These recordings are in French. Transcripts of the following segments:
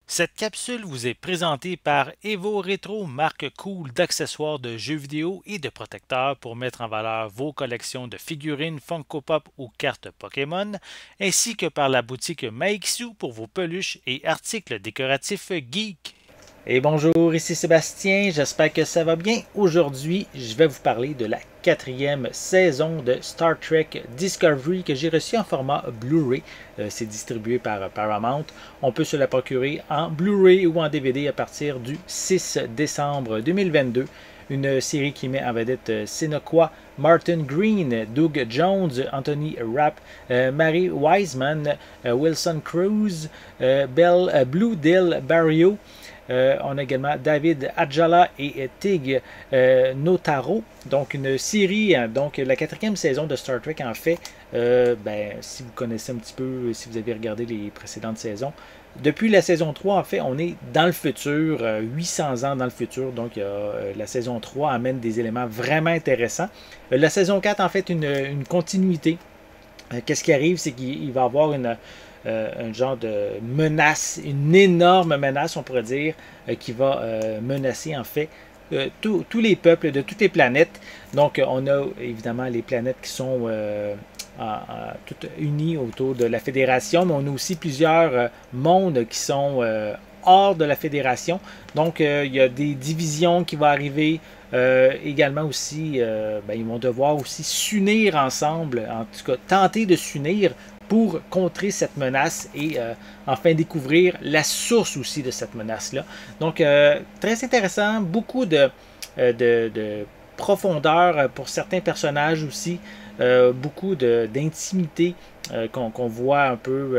Cette capsule vous est présentée par Evo Retro, marque cool d'accessoires de jeux vidéo et de protecteurs pour mettre en valeur vos collections de figurines Funko Pop ou cartes Pokémon, ainsi que par la boutique Maixu pour vos peluches et articles décoratifs geek. Et bonjour, ici Sébastien, j'espère que ça va bien. Aujourd'hui, je vais vous parler de la quatrième saison de Star Trek Discovery que j'ai reçu en format Blu-ray. C'est distribué par Paramount. On peut se la procurer en Blu-ray ou en DVD à partir du 6 décembre 2022. Une série qui met en vedette Sinoqua, Martin Green, Doug Jones, Anthony Rapp, Mary Wiseman, Wilson Cruz, Blue Dill Barrio. On a également David Adjala et Tig Notaro. Donc une série, donc la quatrième saison de Star Trek en fait, si vous connaissez un petit peu, si vous avez regardé les précédentes saisons, depuis la saison 3, en fait, on est dans le futur, 800 ans dans le futur. Donc la saison 3 amène des éléments vraiment intéressants. La saison 4, en fait, une continuité. Qu'est-ce qui arrive, c'est qu'il va y avoir un genre de menace, une énorme menace, on pourrait dire, qui va menacer en fait tous les peuples de toutes les planètes. Donc, on a évidemment les planètes qui sont toutes unies autour de la Fédération, mais on a aussi plusieurs mondes qui sont hors de la Fédération. Donc, il y a des divisions qui vont arriver. Également aussi, ils vont devoir aussi s'unir ensemble, en tout cas tenter de s'unir pour contrer cette menace et enfin découvrir la source aussi de cette menace-là. Donc, très intéressant, beaucoup de profondeur pour certains personnages aussi, beaucoup d'intimité qu'on voit un peu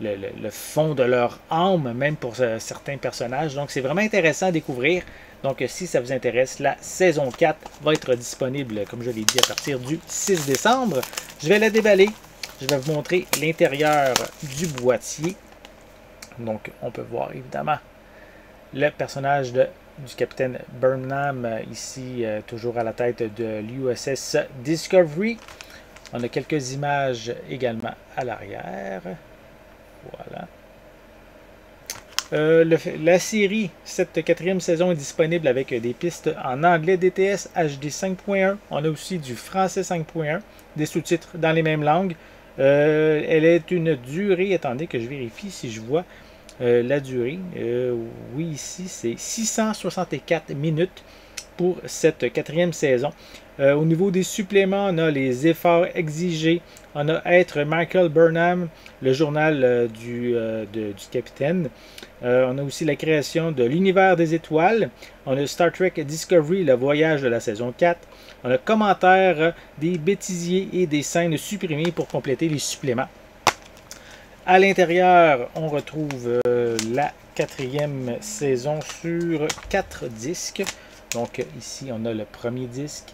le fond de leur âme, même pour certains personnages. Donc, c'est vraiment intéressant à découvrir. Donc, si ça vous intéresse, la saison 4 va être disponible, comme je l'ai dit, à partir du 6 décembre. Je vais la déballer. Je vais vous montrer l'intérieur du boîtier. Donc, on peut voir évidemment le personnage du capitaine Burnham, ici, toujours à la tête de l'USS Discovery. On a quelques images également à l'arrière. Voilà. La série, cette quatrième saison est disponible avec des pistes en anglais DTS HD 5.1. On a aussi du français 5.1, des sous-titres dans les mêmes langues. Elle est une durée, attendez que je vérifie si je vois la durée. Oui, ici c'est 664 minutes pour cette quatrième saison. Au niveau des suppléments, on a les efforts exigés. On a Être Michael Burnham, le journal du capitaine. On a aussi la création de l'univers des étoiles. On a Star Trek Discovery, le voyage de la saison 4. On a commentaires des bêtisiers et des scènes supprimées pour compléter les suppléments. À l'intérieur, on retrouve la quatrième saison sur 4 disques. Donc ici, on a le premier disque,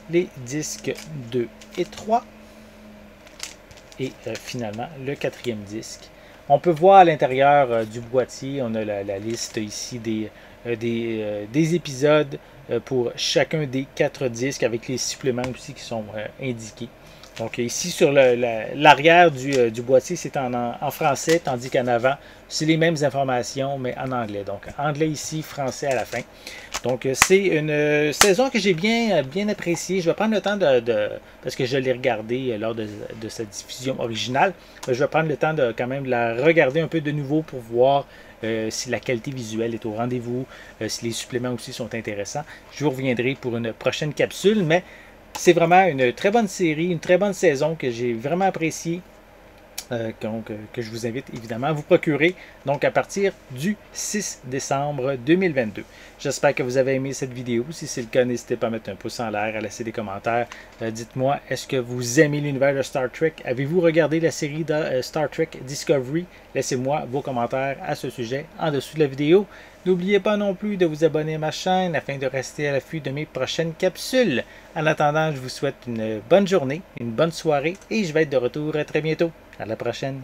les disques 2 et 3 et finalement le quatrième disque. On peut voir à l'intérieur du boîtier, on a la liste ici des épisodes pour chacun des 4 disques avec les suppléments aussi qui sont indiqués. Donc ici sur l'arrière du boîtier, c'est en français, tandis qu'en avant, c'est les mêmes informations, mais en anglais. Donc anglais ici, français à la fin. Donc c'est une saison que j'ai bien appréciée. Je vais prendre le temps parce que je l'ai regardée lors de sa diffusion originale. Je vais prendre le temps de quand même la regarder un peu de nouveau pour voir si la qualité visuelle est au rendez-vous, si les suppléments aussi sont intéressants. Je vous reviendrai pour une prochaine capsule, mais c'est vraiment une très bonne série, une très bonne saison que j'ai vraiment appréciée. Que je vous invite évidemment à vous procurer donc à partir du 6 décembre 2022. J'espère que vous avez aimé cette vidéo. Si c'est le cas, n'hésitez pas à mettre un pouce en l'air, à laisser des commentaires. Dites-moi, est-ce que vous aimez l'univers de Star Trek? Avez-vous regardé la série de Star Trek Discovery? Laissez-moi vos commentaires à ce sujet en dessous de la vidéo. N'oubliez pas non plus de vous abonner à ma chaîne afin de rester à l'affût de mes prochaines capsules. En attendant, je vous souhaite une bonne journée, une bonne soirée et je vais être de retour très bientôt. À la prochaine.